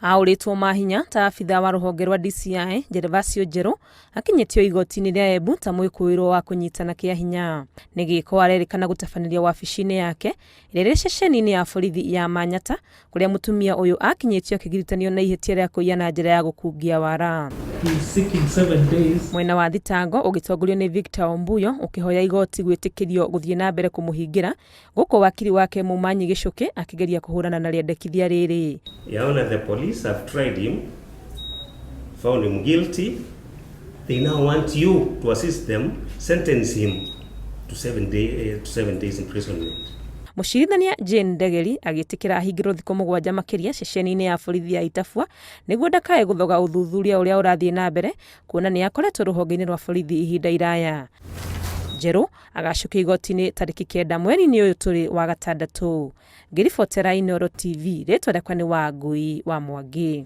Auritwo mahinya ta abithaa wa ruhonge rwa DCI Gervasio Njeru akinyitio igoti-inĩ rĩa Embu ta urekuirwo wa kunyitana kiahinya. Nĩ gĩko arerĩkana gũtabaniria wabici-inĩ yake rĩrĩa ceceni-inĩ ya borithi ya Manyata kũrĩa mũtumia ũyũ akinyitio akĩgiritanio na ihĩtia rĩa kũiya na njĩra ya gũkungia wara. Mwena wa thitango ũgĩtongorio nĩ Victor Ombuyo ũkĩhoya igoti gwĩtĩkĩrio gũthiĩ na mbere kũmũhingĩra gũkũ wakiri wake Mumanyi Gĩcũkĩ akĩgeria kũhũrana na rĩendekithia rĩrĩ. The police have tried him, found him guilty. They now want you to assist them, sentence him to 7 days imprisonment. Mũcirithania Jane Ndegeri agĩtĩkĩra ahingĩrwo thikũ 7 makĩria ceceni-inĩ ya borithi ya Itabua nĩguo ndakae gũthoga ũthuthuria ũrĩa ũrathiĩ na mbere kuona nĩ akoretwo rũhonge-inĩ rwa borithi ihinda iraya. Njeru agacukio igoti-inĩ tarĩki 9 mweri-inĩ ũyũ tũrĩ wa gatandatũ. Ngĩribotera Inooro TV rĩtwa rĩakwa nĩ Wangui wa Mwangi.